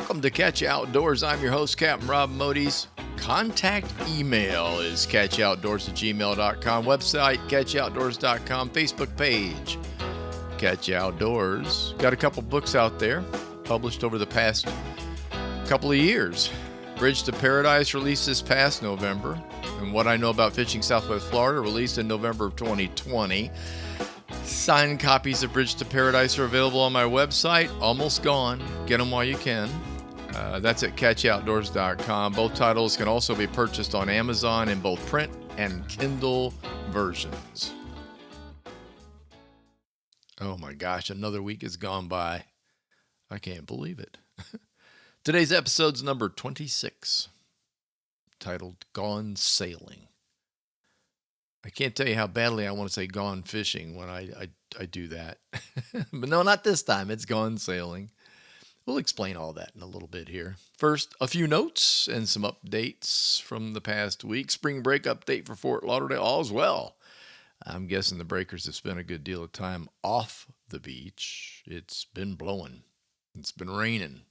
Welcome to Catch You Outdoors. I'm your host, Captain Rob Modis. Contact email is catchoutdoors@gmail.com. Website, catchoutdoors.com. Facebook page, Catch You Outdoors. Got a couple books out there published over the past couple of years. Bridge to Paradise released this past November, and What I Know About Fishing Southwest Florida released in November of 2020. Signed copies of Bridge to Paradise are available on my website. Almost gone. Get them while you can. That's at catchoutdoors.com. Both titles can also be purchased on Amazon in both print and Kindle versions. Oh my gosh, another week has gone by. I can't believe it. Today's episode's number 26, titled Gone Sailing. I can't tell you how badly I want to say gone fishing when I do that. But no, not this time. It's gone sailing. We'll explain all that in a little bit here. First, a few notes and some updates from the past week. Spring break update for Fort Lauderdale. All's well. I'm guessing the breakers have spent a good deal of time off the beach. It's been blowing. It's been raining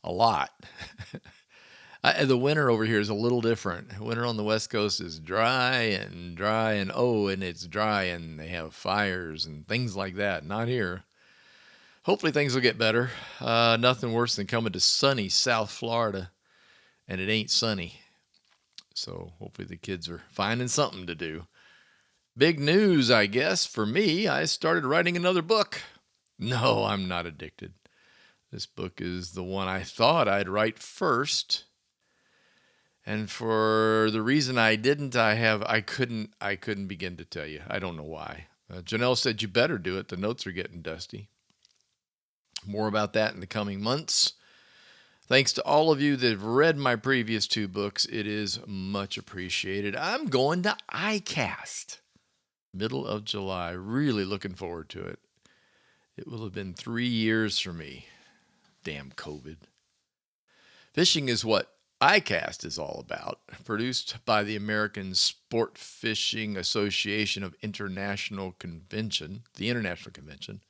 a lot. The winter over here is a little different. Winter on the West Coast is dry, and it's dry, and they have fires and things like that. Not here. Hopefully things will get better. Nothing worse than coming to sunny South Florida, and it ain't sunny. So hopefully the kids are finding something to do. Big news, I guess, for me. I started writing another book. No, I'm not addicted. This book is the one I thought I'd write first. And for the reason I didn't, I couldn't begin to tell you. I don't know why. Janelle said you better do it. The notes are getting dusty. More about that in the coming months. Thanks to all of you that have read my previous two books. It is much appreciated. I'm going to ICAST, middle of July. Really looking forward to it. It will have been 3 years for me. Damn COVID. Fishing is what ICAST is all about, produced by the American Sport Fishing Association of International Convention, the International Convention.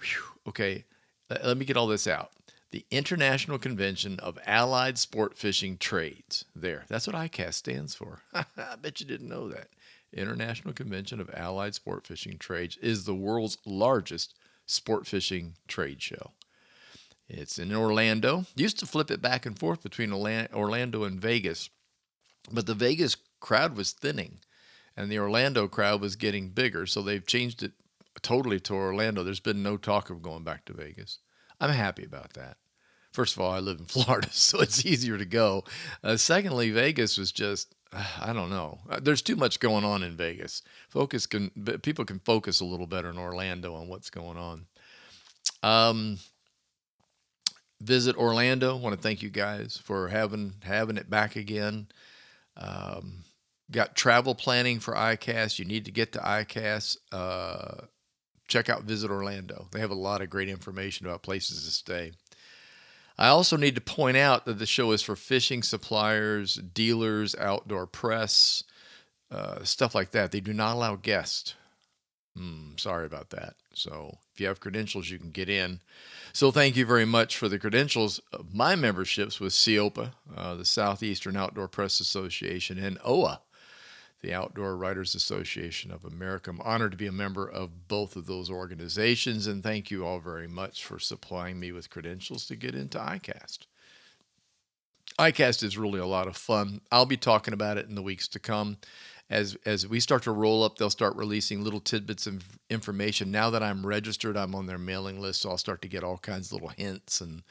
Whew. Okay, let me get all this out. The International Convention of Allied Sport Fishing Trades. There, that's what ICAST stands for. I bet you didn't know that. International Convention of Allied Sport Fishing Trades is the world's largest sport fishing trade show. It's in Orlando. Used to flip it back and forth between Orlando and Vegas, but the Vegas crowd was thinning, and the Orlando crowd was getting bigger, so they've changed it totally to Orlando. There's been no talk of going back to Vegas. I'm happy about that. First of all, I live in Florida, so it's easier to go. Secondly, Vegas was just, I don't know. There's too much going on in Vegas. People can focus a little better in Orlando on what's going on. Visit Orlando. I want to thank you guys for having it back again. Got travel planning for ICAST. You need to get to ICAST. Check out Visit Orlando. They have a lot of great information about places to stay. I also need to point out that the show is for fishing suppliers, dealers, outdoor press, stuff like that. They do not allow guests. Sorry about that. So if you have credentials, you can get in. So thank you very much for the credentials. My memberships with CEOPA, the Southeastern Outdoor Press Association, and OA, the Outdoor Writers Association of America. I'm honored to be a member of both of those organizations, and thank you all very much for supplying me with credentials to get into ICAST. ICAST is really a lot of fun. I'll be talking about it in the weeks to come. As we start to roll up, they'll start releasing little tidbits of information. Now that I'm registered, I'm on their mailing list, so I'll start to get all kinds of little hints and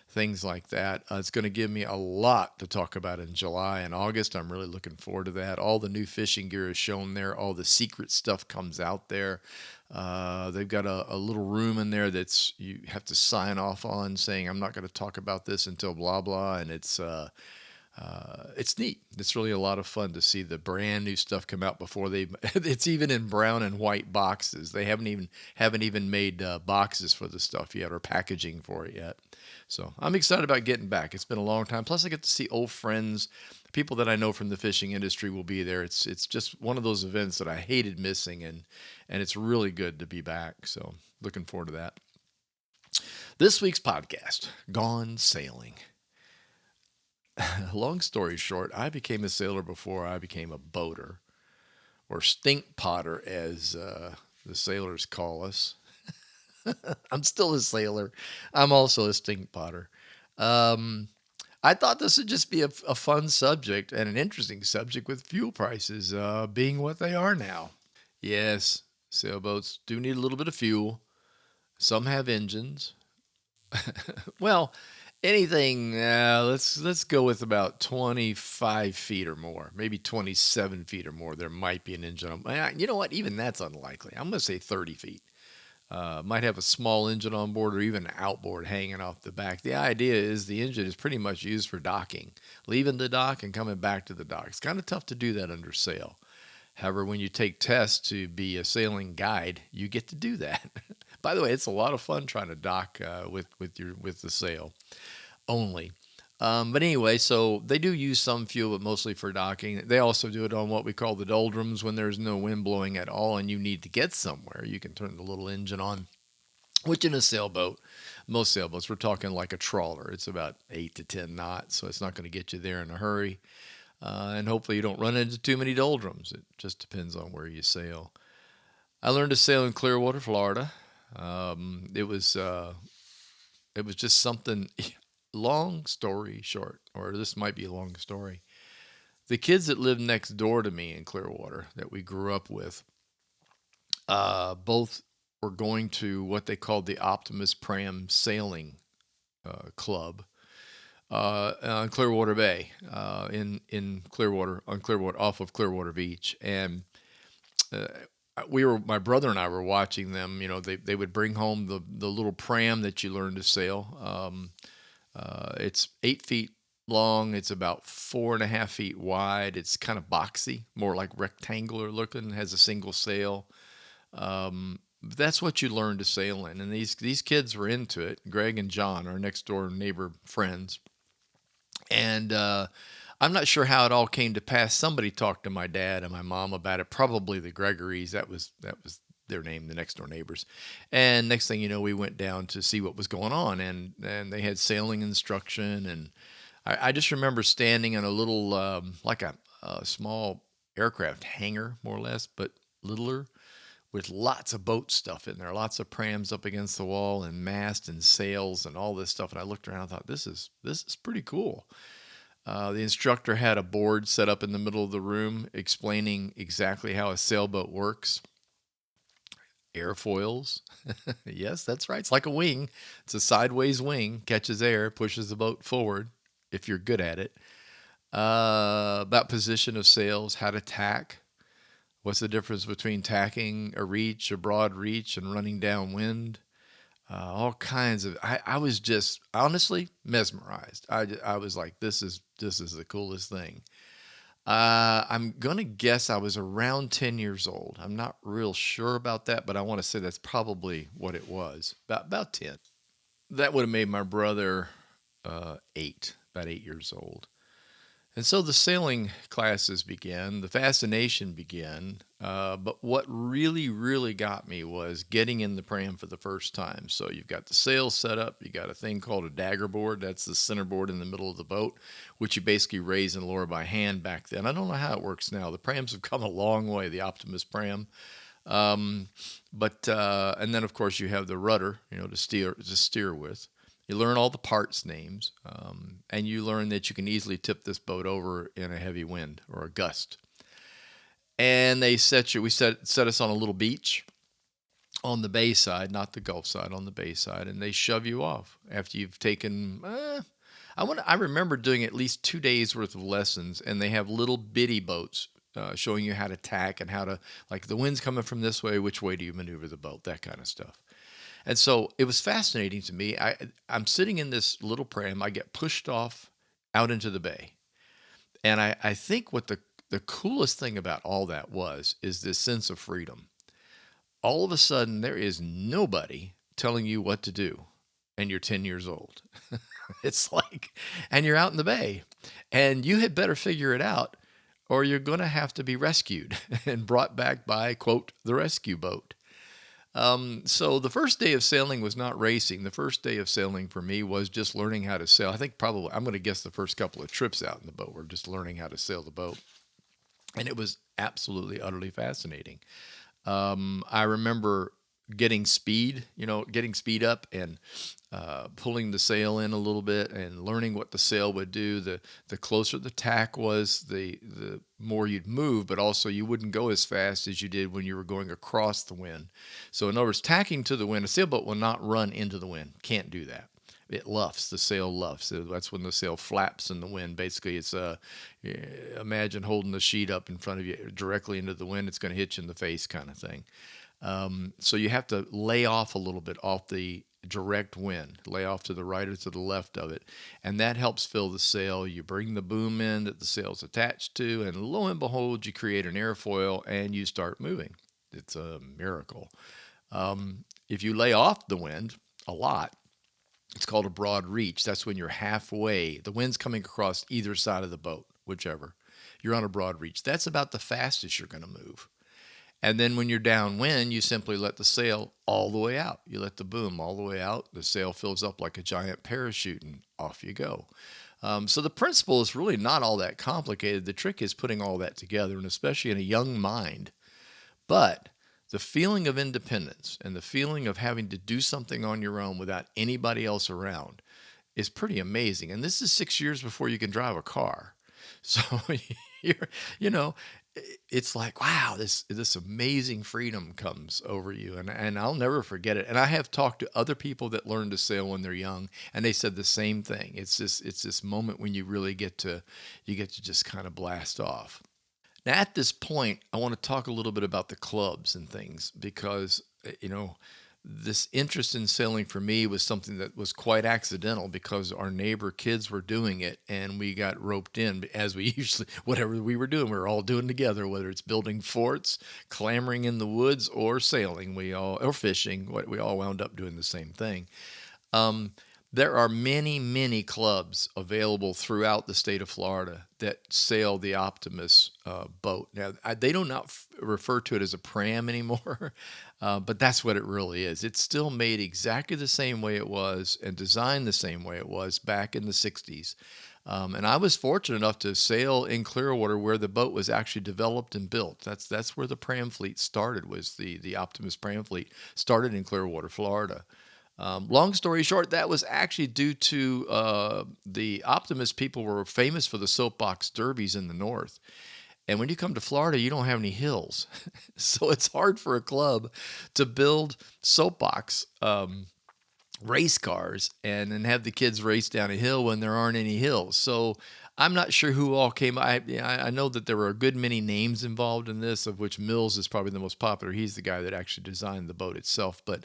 things like that. It's going to give me a lot to talk about in July and August. I'm really looking forward to that. All the new fishing gear is shown there. All the secret stuff comes out there. They've got a little room in there that's you have to sign off on saying, I'm not going to talk about this until blah, blah. And it's neat. It's really a lot of fun to see the brand new stuff come out before it's even in brown and white boxes. They haven't even made boxes for the stuff yet or packaging for it yet. So I'm excited about getting back. It's been a long time. Plus I get to see old friends, people that I know from the fishing industry will be there. It's just one of those events that I hated missing, and it's really good to be back. So looking forward to that. This week's podcast, Gone Sailing. Long story short, I became a sailor before I became a boater, or stink potter, as the sailors call us. I'm still a sailor. I'm also a stink potter. Um, I thought this would just be a fun subject and an interesting subject with fuel prices being what they are now. Yes, sailboats do need a little bit of fuel. Some have engines. Well, anything. Let's go with about 25 feet or more, maybe 27 feet or more. There might be an engine on. You know what? Even that's unlikely. I'm going to say 30 feet. Might have a small engine on board or even an outboard hanging off the back. The idea is the engine is pretty much used for docking, leaving the dock and coming back to the dock. It's kind of tough to do that under sail. However, when you take tests to be a sailing guide, you get to do that. By the way, it's a lot of fun trying to dock with the sail only. But anyway, so they do use some fuel, but mostly for docking. They also do it on what we call the doldrums when there's no wind blowing at all and you need to get somewhere. You can turn the little engine on, which in a sailboat, most sailboats, we're talking like a trawler. It's about 8 to 10 knots, so it's not going to get you there in a hurry. And hopefully you don't run into too many doldrums. It just depends on where you sail. I learned to sail in Clearwater, Florida. It was just something. Long story short, or this might be a long story. The kids that lived next door to me in Clearwater that we grew up with, both were going to what they called the Optimus Pram Sailing Club on Clearwater Bay, in Clearwater, on Clearwater, off of Clearwater Beach, and uh, my brother and I were watching them. You know, they would bring home the little pram that you learn to sail. It's 8 feet long. It's about 4.5 feet wide. It's kind of boxy, more like rectangular looking. Has a single sail. That's what you learn to sail in, and these kids were into it. Greg and John, our next door neighbor friends, and I'm not sure how it all came to pass. Somebody talked to my dad and my mom about it. Probably the Gregorys. That was their name, the next door neighbors. And next thing you know, we went down to see what was going on, and they had sailing instruction. And I just remember standing in a little like a small aircraft hangar, more or less, but littler, with lots of boat stuff in there, lots of prams up against the wall, and mast and sails and all this stuff. And I looked around and thought, this is pretty cool. The instructor had a board set up in the middle of the room explaining exactly how a sailboat works. Airfoils. Yes, that's right. It's like a wing. It's a sideways wing, catches air, pushes the boat forward if you're good at it. About position of sails, how to tack. What's the difference between tacking a reach, a broad reach, and running downwind? All kinds of. I was just honestly mesmerized. I was like, this is the coolest thing. I'm gonna guess I was around 10 years old. I'm not real sure about that, but I want to say that's probably what it was. About 10. That would have made my brother 8, about 8 years old. And so the sailing classes began, the fascination began. But what really, really got me was getting in the pram for the first time. So you've got the sails set up, you got a thing called a dagger board. That's the center board in the middle of the boat, which you basically raise and lower by hand back then. I don't know how it works now. The prams have come a long way, the Optimus pram. Um, but and then of course you have the rudder, to steer with. You learn all the parts names, and you learn that you can easily tip this boat over in a heavy wind or a gust. And we set us on a little beach on the bay side, not the Gulf side, on the bay side, and they shove you off after you've taken. I remember doing at least 2 days worth of lessons, and they have little bitty boats showing you how to tack and how to, like, the wind's coming from this way. Which way do you maneuver the boat? That kind of stuff. And so it was fascinating to me. I'm sitting in this little pram. I get pushed off out into the bay. And I think what the coolest thing about all that is this sense of freedom. All of a sudden, there is nobody telling you what to do, and you're 10 years old. It's like, and you're out in the bay, and you had better figure it out, or you're going to have to be rescued and brought back by, quote, the rescue boat. So the first day of sailing was not racing. The first day of sailing for me was just learning how to sail. I think probably I'm going to guess the first couple of trips out in the boat were just learning how to sail the boat, and it was absolutely utterly fascinating. I remember getting speed up and pulling the sail in a little bit and learning what the sail would do. The closer the tack was, the more you'd move, but also you wouldn't go as fast as you did when you were going across the wind. So in other words, tacking to the wind, a sailboat will not run into the wind. Can't do that. It luffs. The sail luffs. So that's when the sail flaps in the wind. Basically, it's imagine holding the sheet up in front of you directly into the wind. It's going to hit you in the face, kind of thing. So you have to lay off a little bit off the direct wind, lay off to the right or to the left of it, and that helps fill the sail. You bring the boom in that the sail's attached to, and lo and behold, you create an airfoil and you start moving. It's a miracle. If you lay off the wind a lot, it's called a broad reach. That's when you're halfway. The wind's coming across either side of the boat, whichever. You're on a broad reach. That's about the fastest you're going to move. And then when you're downwind, you simply let the sail all the way out. You let the boom all the way out. The sail fills up like a giant parachute, and off you go. So the principle is really not all that complicated. The trick is putting all that together, and especially in a young mind. But the feeling of independence and the feeling of having to do something on your own without anybody else around is pretty amazing. And this is 6 years before you can drive a car. So you're, you know, it's like, wow, this amazing freedom comes over you, and I'll never forget it. And I have talked to other people that learn to sail when they're young, and they said the same thing. It's this moment when you get to just kind of blast off. Now, at this point, I want to talk a little bit about the clubs and things because, this interest in sailing for me was something that was quite accidental because our neighbor kids were doing it and we got roped in as we usually, whatever we were doing, we were all doing together, whether it's building forts, clambering in the woods, or sailing, or fishing, we all wound up doing the same thing. Um, there are many, many clubs available throughout the state of Florida that sail the Optimus boat. Now, they do not refer to it as a pram anymore, but that's what it really is. It's still made exactly the same way it was and designed the same way it was back in the 60s. And I was fortunate enough to sail in Clearwater where the boat was actually developed and built. That's where the pram fleet started, was the Optimus pram fleet started in Clearwater, Florida. Long story short, that was actually due to the Optimus people were famous for the soapbox derbies in the north. And when you come to Florida, you don't have any hills. So it's hard for a club to build soapbox race cars and then have the kids race down a hill when there aren't any hills. So I'm not sure who all came. I know that there were a good many names involved in this, of which Mills is probably the most popular. He's the guy that actually designed the boat itself. But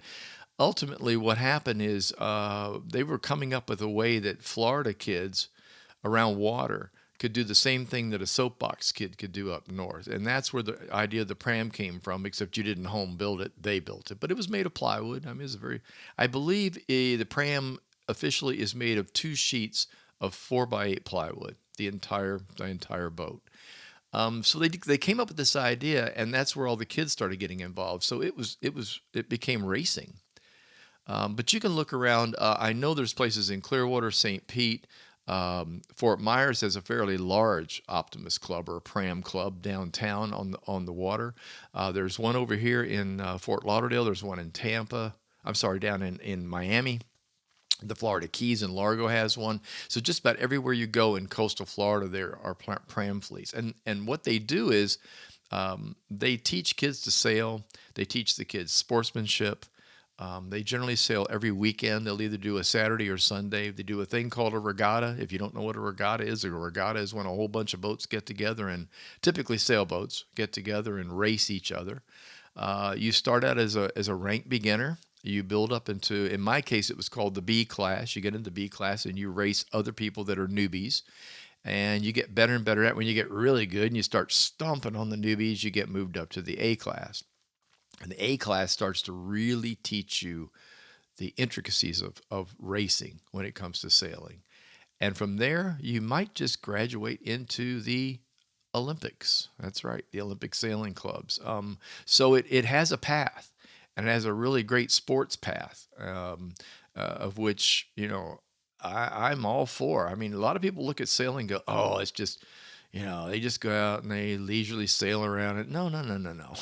ultimately, what happened is they were coming up with a way that Florida kids around water could do the same thing that a soapbox kid could do up north. And that's where the idea of the pram came from, except you didn't home build it, they built it. But it was made of plywood. I mean, I believe the pram officially is made of 2 sheets of 4x8 plywood, the entire boat. So they came up with this idea, and that's where all the kids started getting involved. So it became racing. But you can look around. I know there's places in Clearwater, St. Pete. Fort Myers has a fairly large Optimist Club or a Pram Club downtown on the water. There's one over here in Fort Lauderdale. There's one in Tampa. I'm sorry, down in Miami. The Florida Keys and Largo has one. So just about everywhere you go in coastal Florida, there are pram fleets. And what they do is they teach kids to sail. They teach the kids sportsmanship. They generally sail every weekend. They'll either do a Saturday or Sunday. They do a thing called a regatta. If you don't know what a regatta is when a whole bunch of boats get together, and typically sailboats get together and race each other. You start out as a rank beginner. You build up into, in my case, it was called the B class. You get into B class and you race other people that are newbies. And you get better and better at it. When you get really good and you start stomping on the newbies, you get moved up to the A class. And the A class starts to really teach you the intricacies of racing when it comes to sailing. And from there, you might just graduate into the Olympics. That's right, the Olympic sailing clubs. So it has a path. and it has a really great sports path, of which, I'm all for. I mean, a lot of people look at sailing and go, oh, it's just, they just go out and they leisurely sail around it. No, no, no, no, no.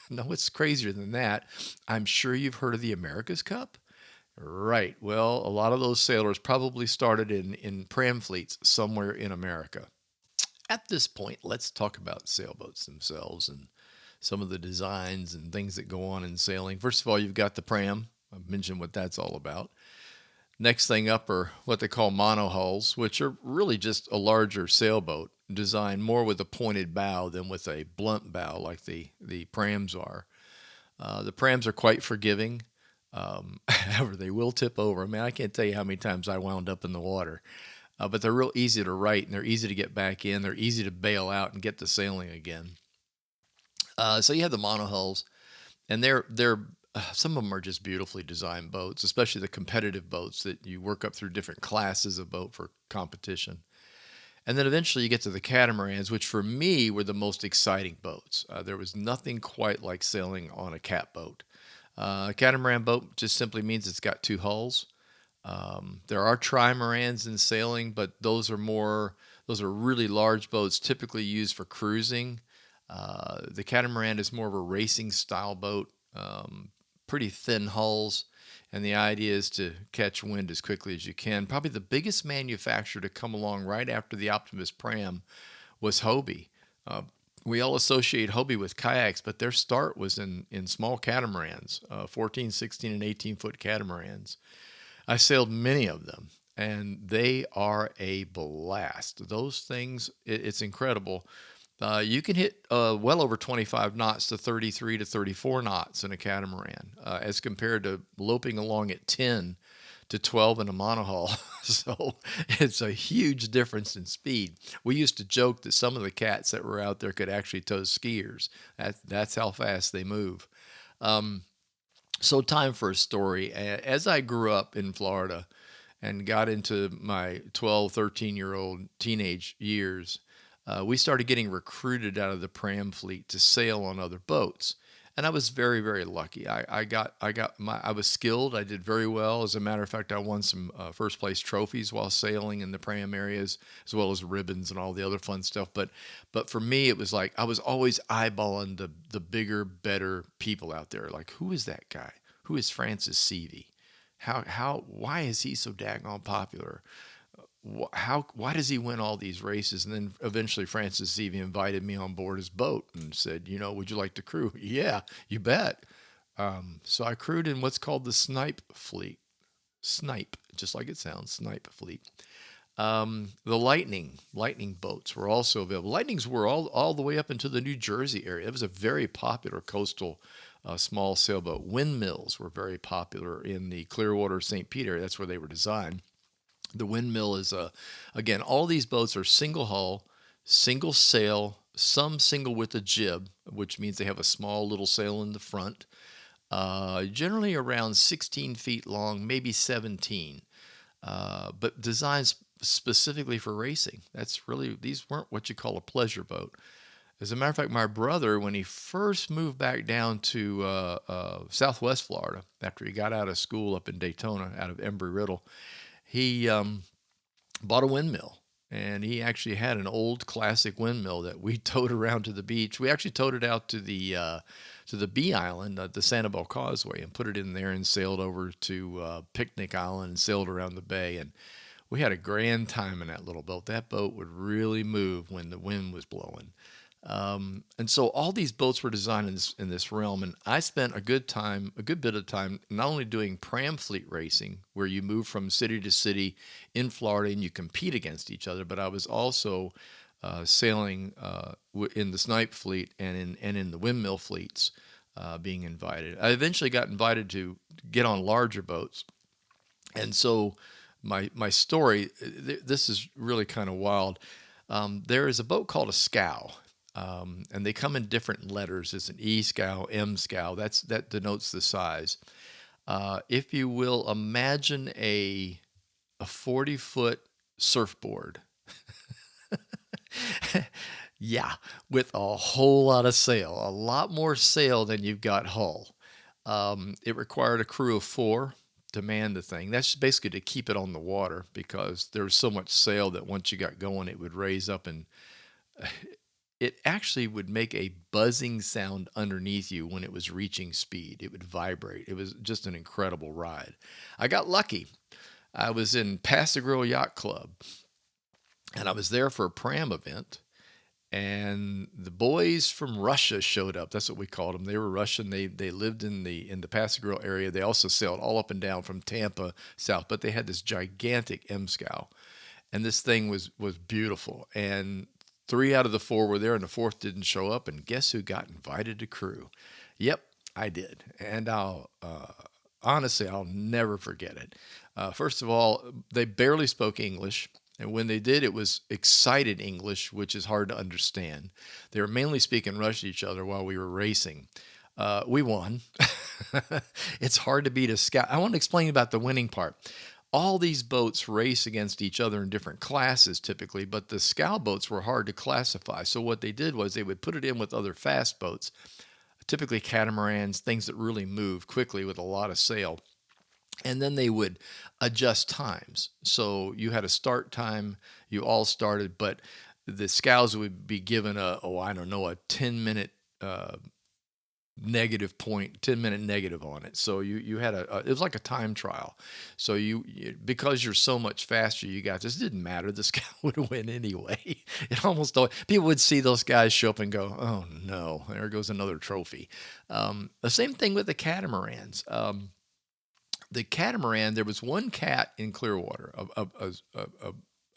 No, it's crazier than that. I'm sure you've heard of the America's Cup. Right. Well, a lot of those sailors probably started in pram fleets somewhere in America. At this point, let's talk about sailboats themselves and some of the designs and things that go on in sailing. First of all, you've got the pram. I've mentioned what that's all about. Next thing up are what they call monohulls, which are really just a larger sailboat designed more with a pointed bow than with a blunt bow like the prams are. The prams are quite forgiving. However, they will tip over. I mean, I can't tell you how many times I wound up in the water. But they're real easy to right and they're easy to get back in. They're easy to bail out and get to sailing again. So you have the monohulls, and they're some of them are just beautifully designed boats, especially the competitive boats that you work up through different classes of boat for competition. And then eventually you get to the catamarans, which for me were the most exciting boats. There was nothing quite like sailing on a cat boat. A catamaran boat just simply means it's got two hulls. There are trimarans in sailing, but those are really large boats typically used for cruising. The catamaran is more of a racing style boat, pretty thin hulls, and the idea is to catch wind as quickly as you can. Probably the biggest manufacturer to come along right after the Optimus Pram was Hobie. Uh, we all associate Hobie with kayaks, but their start was in small catamarans, 14, 16, and 18-foot catamarans. I sailed many of them, and they are a blast. Those things, it's incredible. You can hit well over 25 knots to 33 to 34 knots in a catamaran, as compared to loping along at 10 to 12 in a monohull. So it's a huge difference in speed. We used to joke that some of the cats that were out there could actually tow skiers. That's how fast they move. Um, so, time for a story. As I grew up in Florida and got into my 12, 13-year-old teenage years, we started getting recruited out of the pram fleet to sail on other boats. And I was very, very lucky. I was skilled. I did very well. As a matter of fact, I won some first place trophies while sailing in the pram areas, as well as ribbons and all the other fun stuff. But for me, it was like I was always eyeballing the bigger, better people out there. Like, who is that guy? Who is Francis Seavey? Why is he so daggone popular? Why does he win all these races? And then eventually Francis Seavey invited me on board his boat and said, would you like to crew? Yeah, you bet. So I crewed in what's called the Snipe fleet. Snipe, just like it sounds, Snipe fleet. The lightning boats were also available. Lightnings were all the way up into the New Jersey area. It was a very popular coastal small sailboat. Windmills were very popular in the Clearwater, St. Pete area. That's where they were designed. The windmill is again, all these boats are single hull, single sail, some single with a jib, which means they have a small little sail in the front. Generally around 16 feet long, maybe 17, but designed specifically for racing. These weren't what you call a pleasure boat. As a matter of fact, my brother, when he first moved back down to Southwest Florida, after he got out of school up in Daytona, out of Embry-Riddle, he bought a windmill. And he actually had an old classic windmill that we towed around to the beach. We actually towed it out to the Bee Island, the Sanibel Causeway, and put it in there and sailed over to Picnic Island and sailed around the bay. And we had a grand time in that little boat. That boat would really move when the wind was blowing. And so all these boats were designed in this realm, and I spent a good bit of time, not only doing pram fleet racing, where you move from city to city in Florida and you compete against each other, but I was also sailing in the Snipe fleet and in the windmill fleets, being invited. I eventually got invited to get on larger boats, and so my story, this is really kind of wild. There is a boat called a scow. And they come in different letters. It's an E scow, M scow. That denotes the size. If you will imagine a 40-foot surfboard, yeah, with a whole lot of sail, a lot more sail than you've got hull. It required a crew of 4 to man the thing. That's basically to keep it on the water because there was so much sail that once you got going, it would raise up and it actually would make a buzzing sound underneath you when it was reaching speed. It would vibrate. It was just an incredible ride. I got lucky. I was in Pass Grill Yacht Club and I was there for a pram event. And the boys from Russia showed up. That's what we called them. They were Russian. They lived in the Pass Grill area. They also sailed all up and down from Tampa south, but they had this gigantic M scow, and this thing was beautiful. And 3 out of the 4 were there, and the 4th didn't show up. And guess who got invited to crew? Yep, I did. And I'll honestly, I'll never forget it. First of all, they barely spoke English. And when they did, it was excited English, which is hard to understand. They were mainly speaking Russian to each other while we were racing. We won. It's hard to beat a scout. I want to explain about the winning part. All these boats race against each other in different classes typically, but the scow boats were hard to classify. So what they did was they would put it in with other fast boats, typically catamarans, things that really move quickly with a lot of sail. And then they would adjust times. So you had a start time, you all started, but the scows would be given I don't know, a 10-minute negative point, 10-minute negative on it. So you had it was like a time trial. So because you're so much faster, you got this. It didn't matter. The scout would win anyway. It almost always, people would see those guys show up and go, oh no, there goes another trophy. The same thing with the catamarans. The catamaran, there was one cat in Clearwater,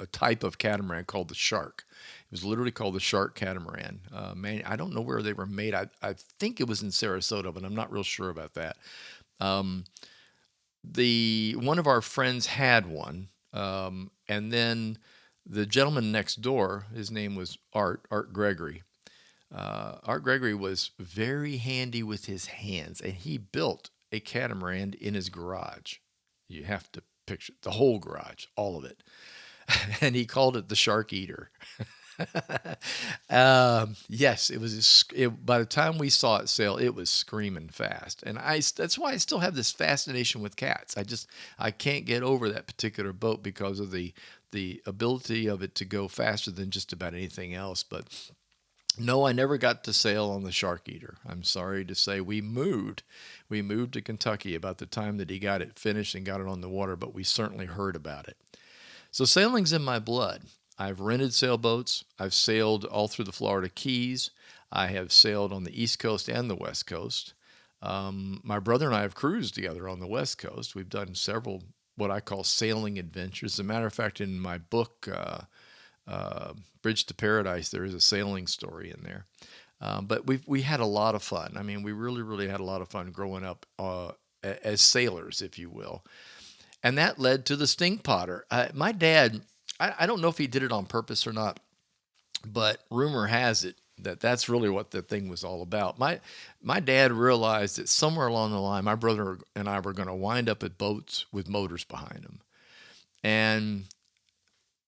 a type of catamaran called the shark. It was literally called the shark catamaran. Man, I don't know where they were made. I think it was in Sarasota, but I'm not real sure about that. One of our friends had one, and then the gentleman next door, his name was Art Gregory. Art Gregory was very handy with his hands, and he built a catamaran in his garage. You have to picture the whole garage, all of it. And he called it the Shark Eater. Yes, it was. By the time we saw it sail, it was screaming fast, and that's why I still have this fascination with cats. I can't get over that particular boat because of the ability of it to go faster than just about anything else. But no, I never got to sail on the Shark Eater. I'm sorry to say we moved. We moved to Kentucky about the time that he got it finished and got it on the water, but we certainly heard about it. So sailing's in my blood. I've rented sailboats. I've sailed all through the Florida Keys. I have sailed on the East Coast and the West Coast. My brother and I have cruised together on the West Coast. We've done several what I call sailing adventures. As a matter of fact, in my book, Bridge to Paradise, there is a sailing story in there. But we had a lot of fun. I mean, we really, really had a lot of fun growing up as sailors, if you will. And that led to the Stink Potter. My dad, I don't know if he did it on purpose or not, but rumor has it that that's really what the thing was all about. My dad realized that somewhere along the line, my brother and I were going to wind up at boats with motors behind them. And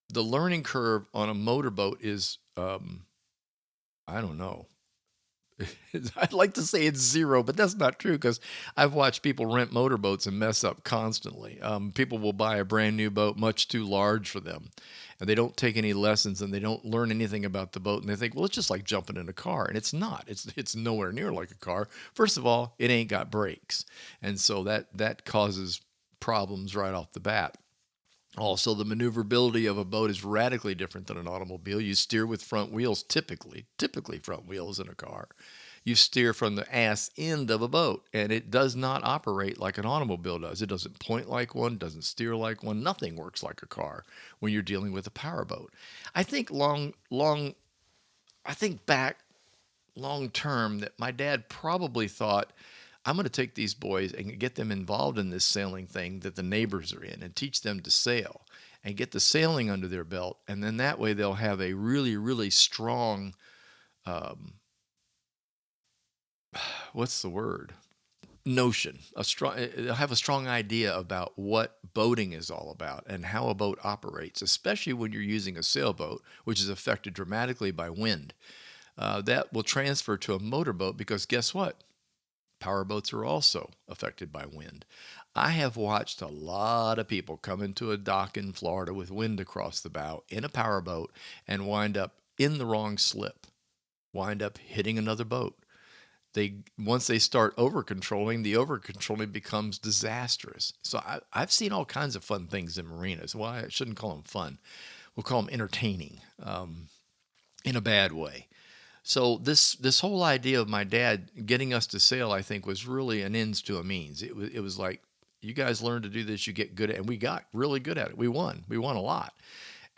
the learning curve on a motorboat is, I don't know. I'd like to say it's 0, but that's not true because I've watched people rent motorboats and mess up constantly. People will buy a brand new boat much too large for them, and they don't take any lessons and they don't learn anything about the boat, and they think, well, it's just like jumping in a car, and it's not. It's nowhere near like a car. First of all, it ain't got brakes, and so that causes problems right off the bat. Also, the maneuverability of a boat is radically different than an automobile. You steer with front wheels, typically front wheels in a car. You steer from the ass end of a boat, and it does not operate like an automobile does. It doesn't point like one, doesn't steer like one. Nothing works like a car when you're dealing with a powerboat. I think I think back long term that my dad probably thought, I'm going to take these boys and get them involved in this sailing thing that the neighbors are in and teach them to sail and get the sailing under their belt. And then that way they'll have a really, really strong, what's the word? Notion, they'll have a strong idea about what boating is all about and how a boat operates, especially when you're using a sailboat, which is affected dramatically by wind. That will transfer to a motorboat because guess what? Powerboats are also affected by wind. I have watched a lot of people come into a dock in Florida with wind across the bow in a powerboat and wind up in the wrong slip, wind up hitting another boat. Once they start over controlling, the over controlling becomes disastrous. So I've seen all kinds of fun things in marinas. Well, I shouldn't call them fun. We'll call them entertaining, in a bad way. So this whole idea of my dad getting us to sail, I think, was really an ends to a means. It was like, you guys learn to do this, you get good at it, and we got really good at it. We won a lot.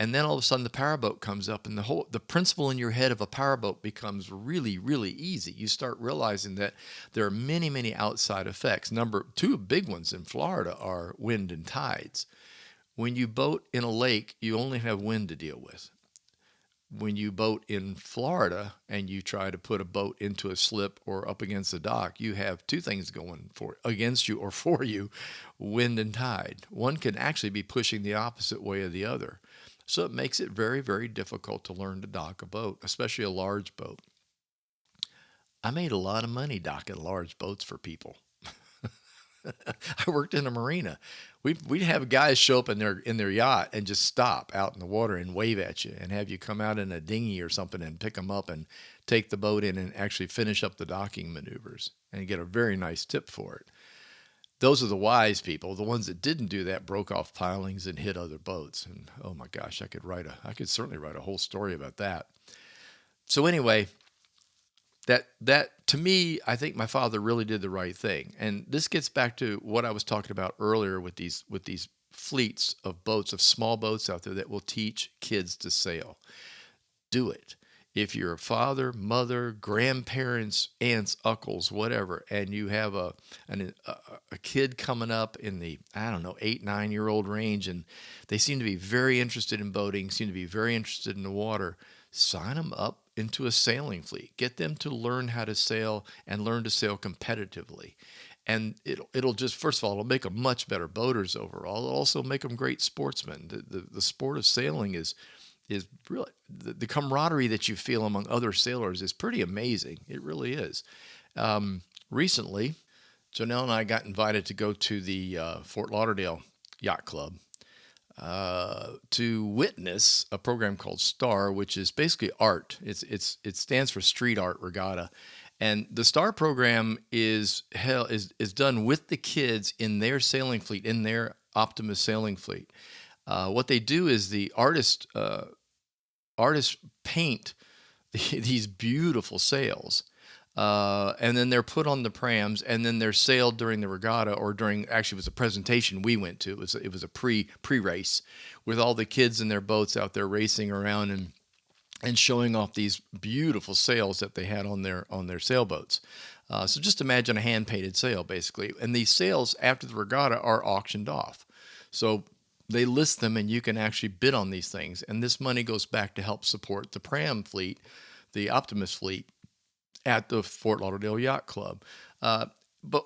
And then all of a sudden the powerboat comes up, and the principle in your head of a powerboat becomes really, really easy. You start realizing that there are many, many outside effects. Number two big ones in Florida are wind and tides. When you boat in a lake, you only have wind to deal with. When you boat in Florida and you try to put a boat into a slip or up against a dock, you have two things going against you or for you, wind and tide. One can actually be pushing the opposite way of the other. So it makes it very, very difficult to learn to dock a boat, especially a large boat. I made a lot of money docking large boats for people. I worked in a marina. We'd have guys show up in their yacht and just stop out in the water and wave at you and have you come out in a dinghy or something and pick them up and take the boat in and actually finish up the docking maneuvers and get a very nice tip for it. Those are the wise people. The ones that didn't do that broke off pilings and hit other boats. And oh my gosh, I could certainly write a whole story about that. So anyway, that to me, I think my father really did the right thing. And this gets back to what I was talking about earlier with these fleets of boats, of small boats out there that will teach kids to sail. Do it. If you're a father, mother, grandparents, aunts, uncles, whatever, and you have a kid coming up in the, I don't know, 8, 9-year-old range, and they seem to be very interested in boating, seem to be very interested in the water, sign them up into a sailing fleet. Get them to learn how to sail and learn to sail competitively. And it'll just, first of all, it'll make them much better boaters overall. It'll also make them great sportsmen. The sport of sailing is really, the camaraderie that you feel among other sailors is pretty amazing. It really is. Recently, Janelle and I got invited to go to the Fort Lauderdale Yacht Club to witness a program called STAR, which is basically art. It stands for Street Art Regatta, and the STAR program is done with the kids in their sailing fleet, in their Optimus sailing fleet. What they do is the artists paint these beautiful sails, and then they're put on the prams, and then they're sailed during the regatta, or during, actually it was a presentation we went to. It was a pre-race with all the kids in their boats out there racing around and showing off these beautiful sails that they had on their sailboats. So just imagine a hand-painted sail, basically. And these sails, after the regatta, are auctioned off. So they list them, and you can actually bid on these things. And this money goes back to help support the pram fleet, the Optimus fleet, at the Fort Lauderdale Yacht Club. But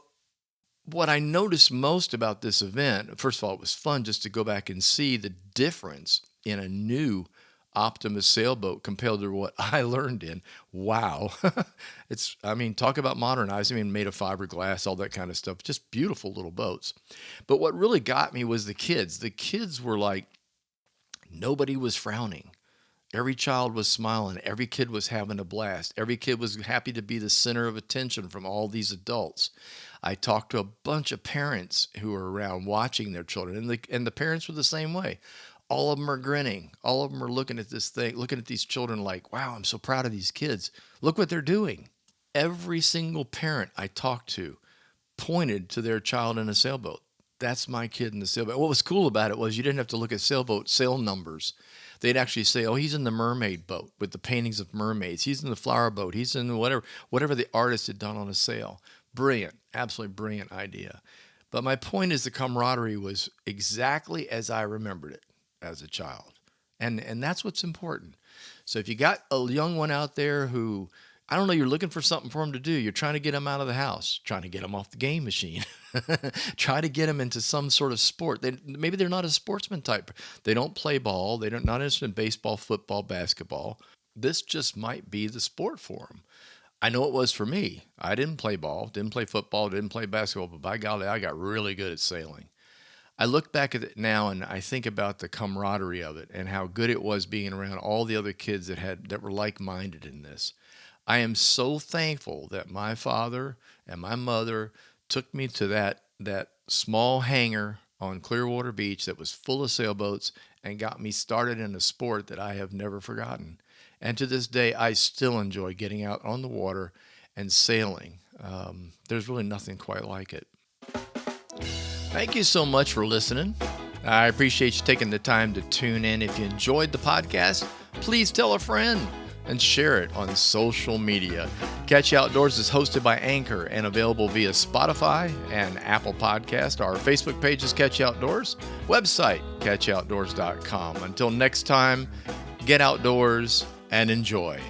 what I noticed most about this event, first of all, it was fun just to go back and see the difference in a new Optimus sailboat compared to what I learned in. Wow. Talk about modernizing, made of fiberglass, all that kind of stuff. Just beautiful little boats. But what really got me was the kids. The kids were like, nobody was frowning. Every child was smiling. Every kid was having a blast. Every kid was happy to be the center of attention from all these adults. I talked to a bunch of parents who were around watching their children, and the parents were the same way. All of them are grinning. All of them are looking at this thing, looking at these children like, wow, I'm so proud of these kids. Look what they're doing. Every single parent I talked to pointed to their child in a sailboat. That's my kid in the sailboat. What was cool about it was you didn't have to look at sailboat sail numbers. They'd actually say, oh, he's in the mermaid boat with the paintings of mermaids. He's in the flower boat. He's in whatever the artist had done on a sail. Brilliant, absolutely brilliant idea. But my point is the camaraderie was exactly as I remembered it as a child. And that's what's important. So if you got a young one out there who, I don't know, you're looking for something for them to do. You're trying to get them out of the house, trying to get them off the game machine, try to get them into some sort of sport. Maybe they're not a sportsman type. They don't play ball. Not interested in baseball, football, basketball. This just might be the sport for them. I know it was for me. I didn't play ball, didn't play football, didn't play basketball, but by golly, I got really good at sailing. I look back at it now and I think about the camaraderie of it and how good it was being around all the other kids that were like-minded in this. I am so thankful that my father and my mother took me to that small hangar on Clearwater Beach that was full of sailboats and got me started in a sport that I have never forgotten. And to this day, I still enjoy getting out on the water and sailing. There's really nothing quite like it. Thank you so much for listening. I appreciate you taking the time to tune in. If you enjoyed the podcast, please tell a friend and share it on social media. Catch Outdoors is hosted by Anchor and available via Spotify and Apple Podcast. Our Facebook page is Catch Outdoors. Website, catchoutdoors.com. Until next time, get outdoors and enjoy.